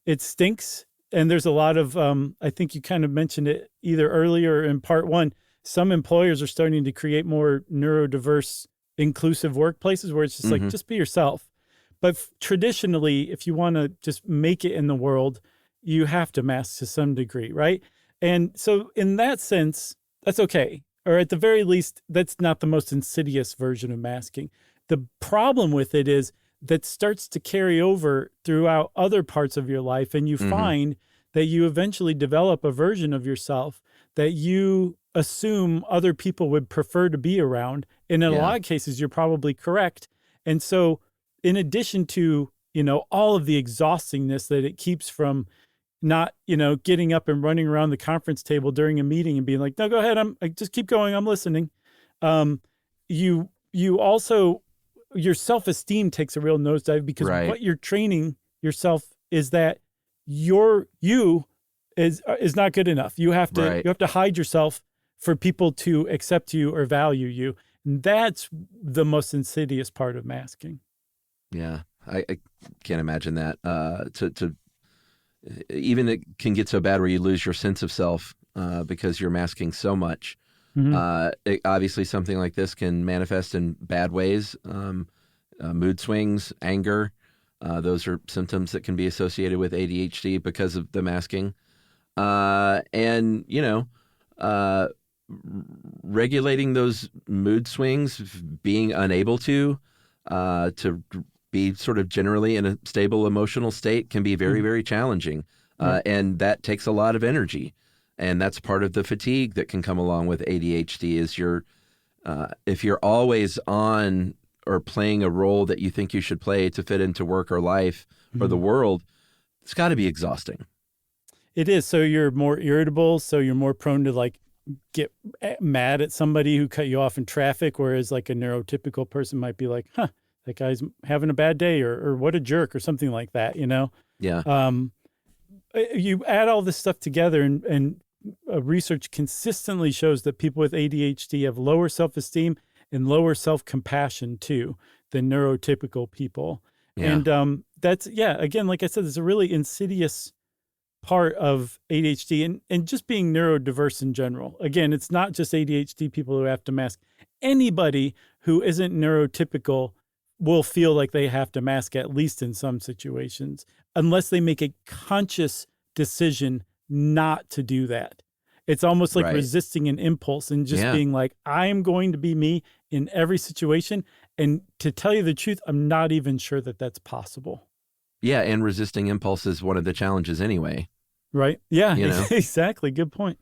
it stinks. And there's a lot of, I think you kind of mentioned it either earlier or in part one, some employers are starting to create more neurodiverse, inclusive workplaces where it's just like, just be yourself. But traditionally, if you want to just make it in the world, you have to mask to some degree, right? And so in that sense, that's okay. Or at the very least, that's not the most insidious version of masking. The problem with it is that starts to carry over throughout other parts of your life, and you find that you eventually develop a version of yourself that you assume other people would prefer to be around. And in a lot of cases, you're probably correct. And so in addition to, all of the exhaustingness that it keeps from not, getting up and running around the conference table during a meeting and being like, no, go ahead. I just keep going. I'm listening. You also, your self-esteem takes a real nosedive because what you're training yourself is that you is not good enough. You have to hide yourself for people to accept you or value you. And that's the most insidious part of masking. Yeah. I can't imagine that. Even it can get so bad where you lose your sense of self because you're masking so much. Obviously, something like this can manifest in bad ways. Mood swings, anger. Those are symptoms that can be associated with ADHD because of the masking. And, regulating those mood swings, being unable to be sort of generally in a stable emotional state can be very, very challenging. And that takes a lot of energy. And that's part of the fatigue that can come along with ADHD is if you're always on or playing a role that you think you should play to fit into work or life or the world, it's got to be exhausting. It is. So you're more irritable. So you're more prone to get mad at somebody who cut you off in traffic. Whereas a neurotypical person might be like, that guy's having a bad day or what a jerk or something like that, Yeah. You add all this stuff together and research consistently shows that people with ADHD have lower self-esteem and lower self-compassion too than neurotypical people. Yeah. And that's, again, like I said, it's a really insidious part of ADHD and just being neurodiverse in general. Again, it's not just ADHD people who have to mask. Anybody who isn't neurotypical will feel like they have to mask, at least in some situations, unless they make a conscious decision not to do that. It's almost like resisting an impulse and just being like, I am going to be me in every situation. And to tell you the truth, I'm not even sure that that's possible. Yeah, and resisting impulse is one of the challenges anyway. Right. Yeah, exactly. Good point.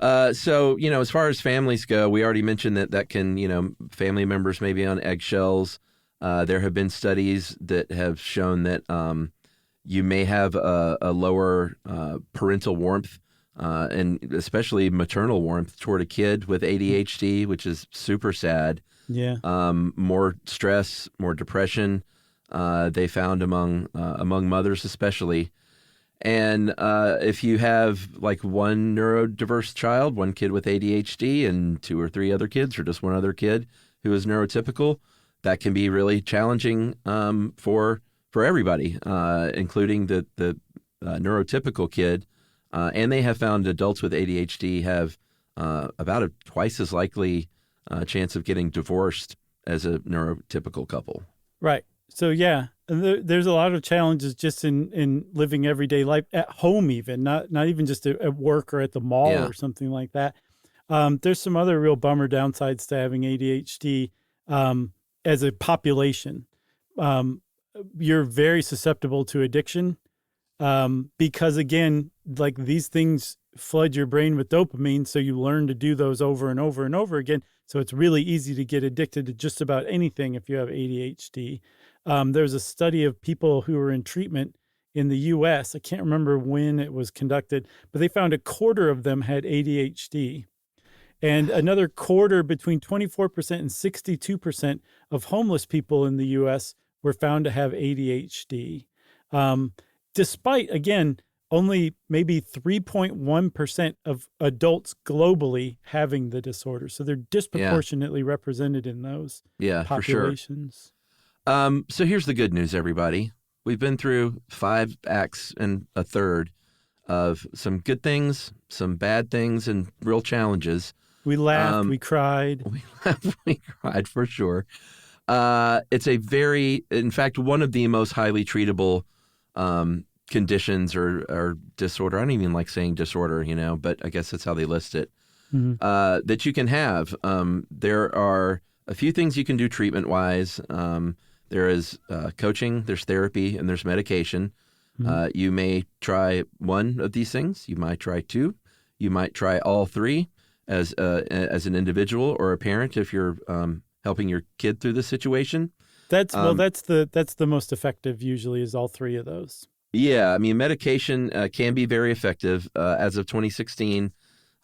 So, as far as families go, we already mentioned that can, family members may be on eggshells. There have been studies that have shown that you may have a lower parental warmth and especially maternal warmth toward a kid with ADHD, which is super sad. Yeah. More stress, more depression. They found among mothers especially. And if you have one neurodiverse child, one kid with ADHD, and 2 or 3 other kids, or just one other kid who is neurotypical, that can be really challenging for everybody, including the neurotypical kid. And they have found adults with ADHD have about twice as likely chance of getting divorced as a neurotypical couple. Right. So yeah, there's a lot of challenges just in living everyday life at home, even not even just at work or at the mall Yeah. or something like that. There's some other real bummer downsides to having ADHD as a population. You're very susceptible to addiction because, again, like these things flood your brain with dopamine, so you learn to do those over and over and over again. So it's really easy to get addicted to just about anything if you have ADHD. There's a study of people who were in treatment in the U.S. I can't remember when it was conducted, but they found a quarter of them had ADHD. And another quarter, between 24% and 62% of homeless people in the U.S. were found to have ADHD. Despite, again, only maybe 3.1% of adults globally having the disorder. So they're disproportionately represented in those populations. For sure. So here's the good news, everybody. We've been through 5 acts and a third of some good things, some bad things, and real challenges. We laughed, we cried. We laughed, we cried, for sure. It's in fact, one of the most highly treatable conditions or disorder. I don't even like saying disorder, but I guess that's how they list it, that you can have. There are a few things you can do treatment-wise. There is coaching, there's therapy, and there's medication. You may try one of these things. You might try 2. You might try all 3 as an individual or a parent if you're helping your kid through the situation. That's the most effective usually, is all 3 of those. Yeah, I mean, medication can be very effective. As of 2016,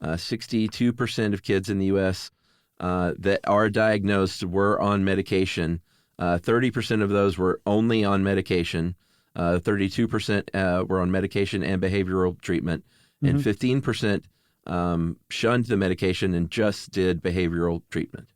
62% of kids in the U.S. That are diagnosed were on medication. 30% of those were only on medication. 32% were on medication and behavioral treatment, and 15% shunned the medication and just did behavioral treatment.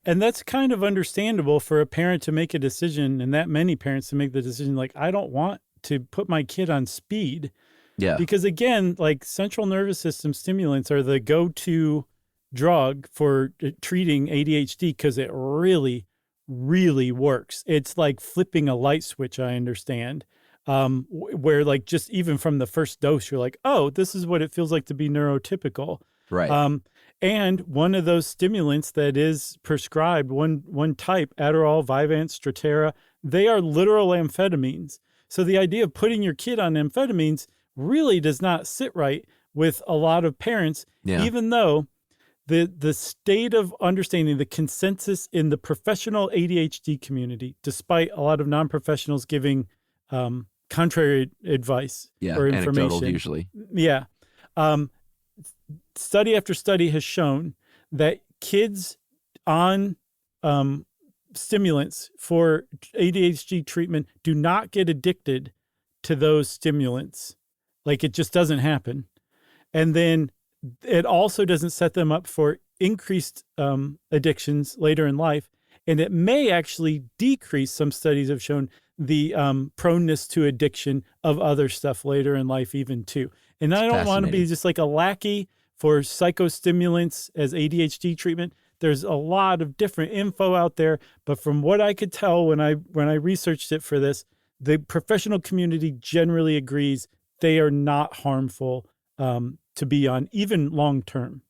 And that's kind of understandable for a parent to make a decision, and that many parents to make the decision, like, I don't want to put my kid on speed. Yeah. Because again, like central nervous system stimulants are the go-to drug for treating ADHD because it really, really works. It's like flipping a light switch, I understand, where like just even from the first dose, you're like, oh, this is what it feels like to be neurotypical. Right. And one of those stimulants that is prescribed, one type, Adderall, Vyvanse, Strattera, they are literal amphetamines. So the idea of putting your kid on amphetamines really does not sit right with a lot of parents, even though the state of understanding, the consensus in the professional ADHD community, despite a lot of non-professionals giving contrary advice or information. Anecdotal usually. Yeah. Study after study has shown that kids on stimulants for ADHD treatment do not get addicted to those stimulants. Like, it just doesn't happen. And then it also doesn't set them up for increased addictions later in life. And it may actually decrease, some studies have shown, the proneness to addiction of other stuff later in life even too. And I don't want to be just like a lackey for psychostimulants as ADHD treatment. There's a lot of different info out there, but from what I could tell when I researched it for this, the professional community generally agrees they are not harmful to be on, even long term.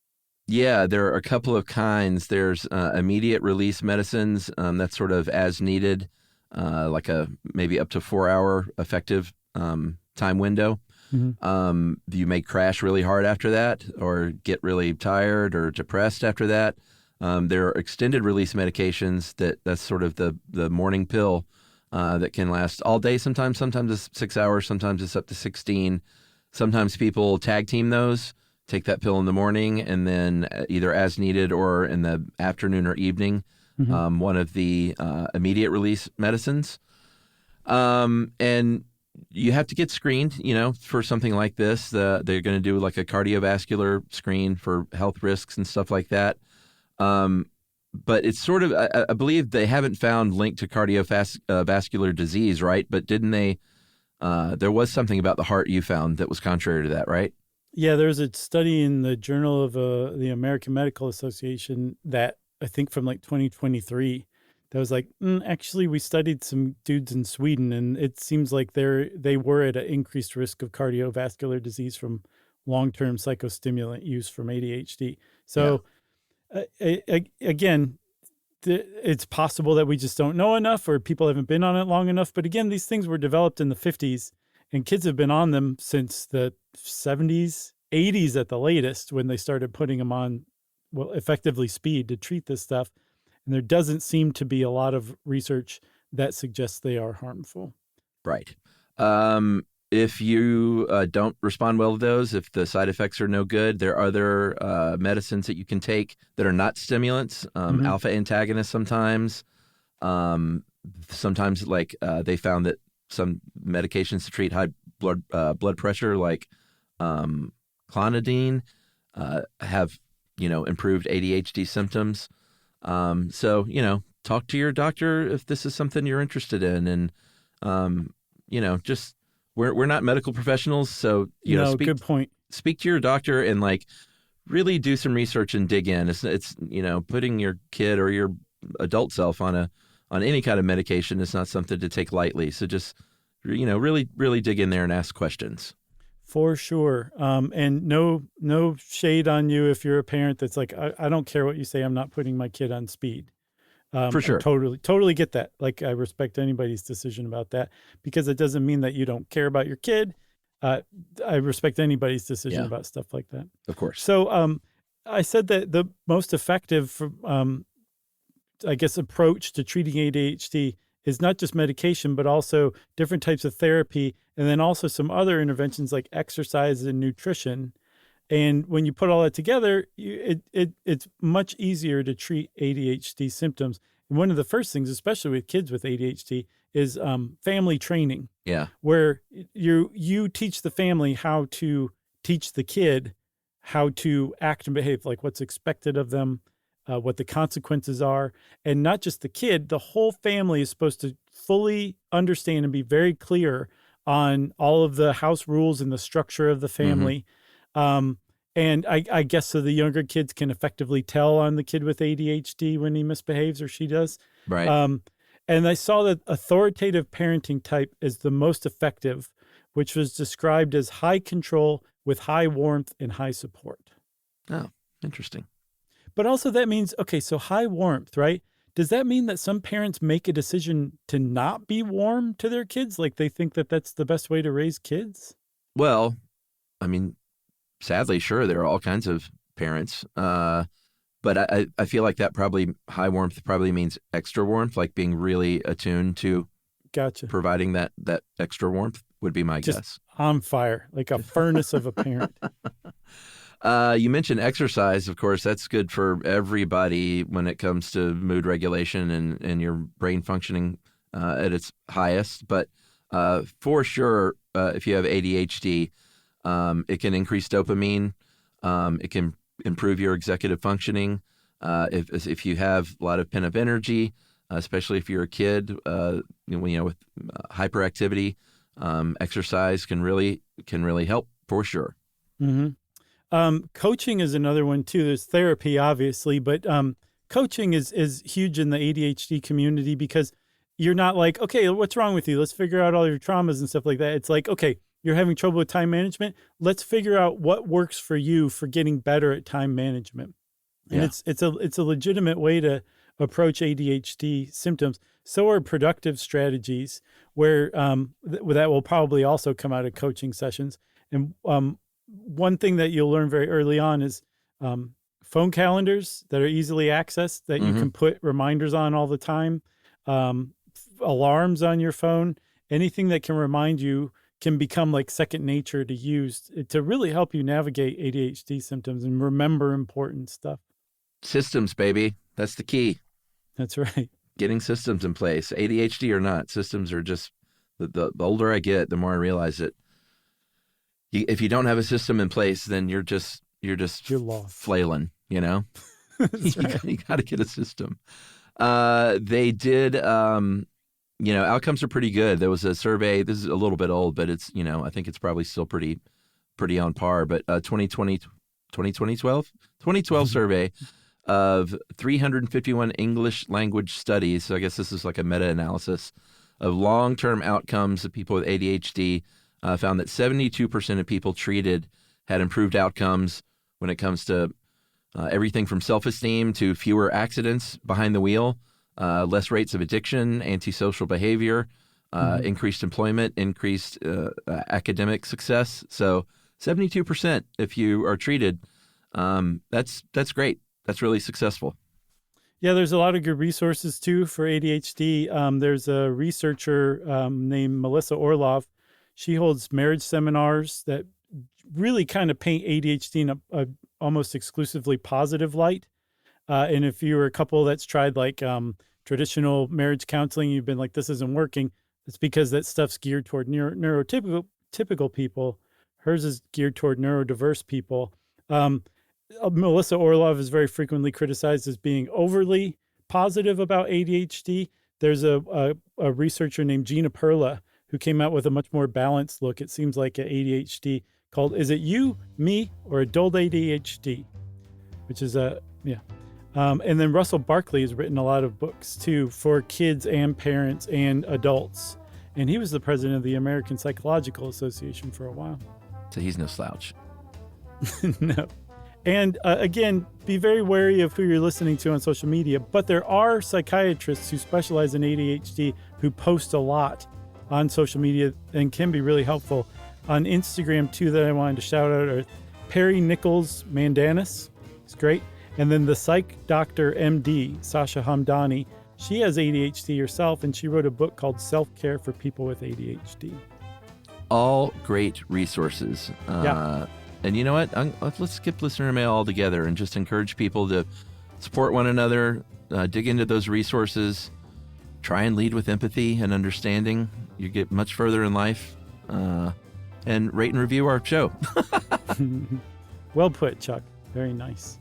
Yeah, there are a couple of kinds. There's immediate release medicines that's sort of as needed, like a maybe up to 4-hour effective time window. You may crash really hard after that, or get really tired or depressed after that. There are extended release medications that's sort of the morning pill that can last all day. Sometimes it's 6 hours. Sometimes it's up to 16. Sometimes people tag team those, take that pill in the morning, and then either as needed or in the afternoon or evening, one of the immediate release medicines. And you have to get screened, for something like this. They're going to do like a cardiovascular screen for health risks and stuff like that. But it's sort of, I believe they haven't found link to cardiovascular disease, right? But didn't they, there was something about the heart you found that was contrary to that, right? Yeah, there's a study in the Journal of the American Medical Association that I think from like 2023 that was like, actually, we studied some dudes in Sweden, and it seems like they were at an increased risk of cardiovascular disease from long-term psychostimulant use from ADHD. So again, it's possible that we just don't know enough, or people haven't been on it long enough. But again, these things were developed in the 50s, and kids have been on them since the 70s, 80s at the latest, when they started putting them on, well, effectively speed to treat this stuff. And there doesn't seem to be a lot of research that suggests they are harmful. Right. If you don't respond well to those, if the side effects are no good, there are other medicines that you can take that are not stimulants, alpha antagonists sometimes. Sometimes, like they found that some medications to treat high blood pressure, like clonidine, have, improved ADHD symptoms. So, talk to your doctor if this is something you're interested in. And, just we're not medical professionals. So, good point. Speak to your doctor and really do some research and dig in. It's putting your kid or your adult self on any kind of medication is not something to take lightly. So just, really, really dig in there and ask questions. For sure. And no shade on you if you're a parent that's like, I don't care what you say, I'm not putting my kid on speed. For sure. I totally get that. Like, I respect anybody's decision about that, because it doesn't mean that you don't care about your kid. I respect anybody's decision about stuff like that. Of course. So I said that the most effective, approach to treating ADHD is not just medication, but also different types of therapy, and then also some other interventions like exercise and nutrition. And when you put all that together, it's much easier to treat ADHD symptoms. And one of the first things, especially with kids with ADHD, is family training. Yeah. Where you teach the family how to teach the kid how to act and behave, like what's expected of them, what the consequences are. And not just the kid, the whole family is supposed to fully understand and be very clear on all of the house rules and the structure of the family. And I guess so the younger kids can effectively tell on the kid with ADHD when he misbehaves or she does. Right. And I saw that authoritative parenting type is the most effective, which was described as high control with high warmth and high support. Oh, interesting. But also that means, okay, so high warmth, right? Does that mean that some parents make a decision to not be warm to their kids? Like they think that that's the best way to raise kids? Well, I mean, sadly, sure, there are all kinds of parents. But I feel like that high warmth probably means extra warmth, like being really attuned to providing that extra warmth would be my guess. On fire, like a furnace of a parent. You mentioned exercise. Of course, that's good for everybody when it comes to mood regulation and your brain functioning at its highest. But for sure, if you have ADHD, it can increase dopamine. It can improve your executive functioning. If you have a lot of pent-up energy, especially if you're a kid, with hyperactivity, exercise can really help for sure. Mm-hmm. Coaching is another one too. There's therapy, obviously, but coaching is huge in the ADHD community, because you're not like, okay, what's wrong with you? Let's figure out all your traumas and stuff like that. It's like, okay, you're having trouble with time management. Let's figure out what works for you for getting better at time management. And it's a legitimate way to approach ADHD symptoms. So are productive strategies, where that will probably also come out of coaching sessions. And one thing that you'll learn very early on is phone calendars that are easily accessed, that you can put reminders on all the time, alarms on your phone, anything that can remind you can become like second nature to use to really help you navigate ADHD symptoms and remember important stuff. Systems, baby. That's the key. That's right. Getting systems in place, ADHD or not, systems are just, the older I get, the more I realize that if you don't have a system in place, then you're lost, flailing, you got to get a system. They did, outcomes are pretty good. There was a survey, this is a little bit old, but it's, I think it's probably still pretty on par, but 2012 survey of 351 English language studies, so I guess this is like a meta-analysis of long-term outcomes of people with ADHD, found that 72% of people treated had improved outcomes when it comes to everything from self-esteem to fewer accidents behind the wheel, less rates of addiction, antisocial behavior, increased employment, increased academic success. So 72% if you are treated, that's great. That's really successful. Yeah, there's a lot of good resources too for ADHD. There's a researcher named Melissa Orlov. She holds marriage seminars that really kind of paint ADHD in a almost exclusively positive light. And if you're a couple that's tried like traditional marriage counseling, you've been like, this isn't working. It's because that stuff's geared toward neurotypical people. Hers is geared toward neurodiverse people. Melissa Orlov is very frequently criticized as being overly positive about ADHD. There's a researcher named Gina Perla who came out with a much more balanced look, it seems like, at ADHD called Is It You, Me, or Adult ADHD? Which is and then Russell Barkley has written a lot of books too for kids and parents and adults. And he was the president of the American Psychological Association for a while. So he's no slouch. No. And again, be very wary of who you're listening to on social media. But there are psychiatrists who specialize in ADHD who post a lot on social media and can be really helpful. On Instagram, too, that I wanted to shout out are Perry Nichols Mandanis. It's great. And then the psych doctor MD, Sasha Hamdani. She has ADHD herself, and she wrote a book called Self-Care for People with ADHD. All great resources. Yeah. And you know what? Let's skip listener mail altogether and just encourage people to support one another, dig into those resources, try and lead with empathy and understanding. You get much further in life. And rate and review our show. Well put, Chuck. Very nice.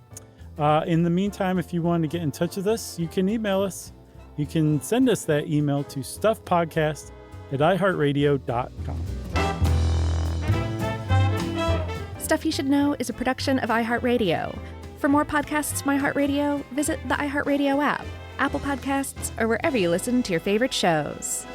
In the meantime, if you want to get in touch with us, you can email us. You can send us that email to stuffpodcast@iheartradio.com. Stuff You Should Know is a production of iHeartRadio. For more podcasts from iHeartRadio, visit the iHeartRadio app, Apple Podcasts, or wherever you listen to your favorite shows.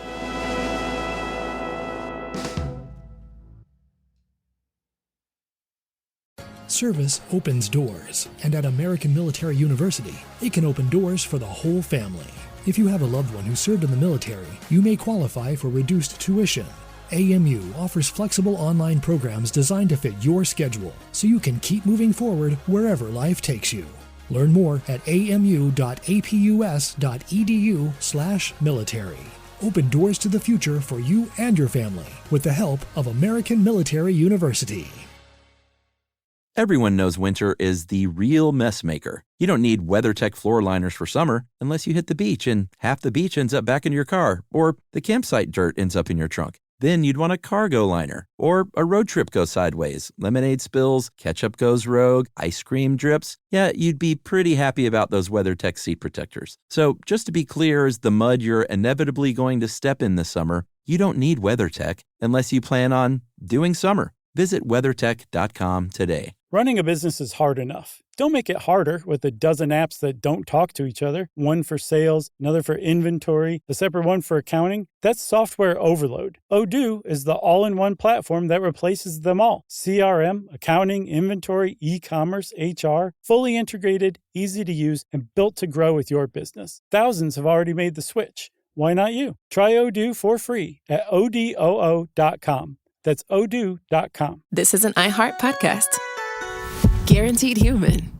Service opens doors, and at American Military University, it can open doors for the whole family. If you have a loved one who served in the military, you may qualify for reduced tuition. AMU offers flexible online programs designed to fit your schedule, so you can keep moving forward wherever life takes you. Learn more at amu.apus.edu/military. Open doors to the future for you and your family with the help of American Military University. Everyone knows winter is the real mess maker. You don't need WeatherTech floor liners for summer unless you hit the beach and half the beach ends up back in your car, or the campsite dirt ends up in your trunk. Then you'd want a cargo liner, or a road trip goes sideways, lemonade spills, ketchup goes rogue, ice cream drips. Yeah, you'd be pretty happy about those WeatherTech seat protectors. So just to be clear, as the mud you're inevitably going to step in this summer, you don't need WeatherTech unless you plan on doing summer. Visit WeatherTech.com today. Running a business is hard enough. Don't make it harder with a dozen apps that don't talk to each other. One for sales, another for inventory, a separate one for accounting. That's software overload. Odoo is the all-in-one platform that replaces them all. CRM, accounting, inventory, e-commerce, HR, fully integrated, easy to use, and built to grow with your business. Thousands have already made the switch. Why not you? Try Odoo for free at odoo.com. That's odoo.com. This is an iHeart podcast. Guaranteed human.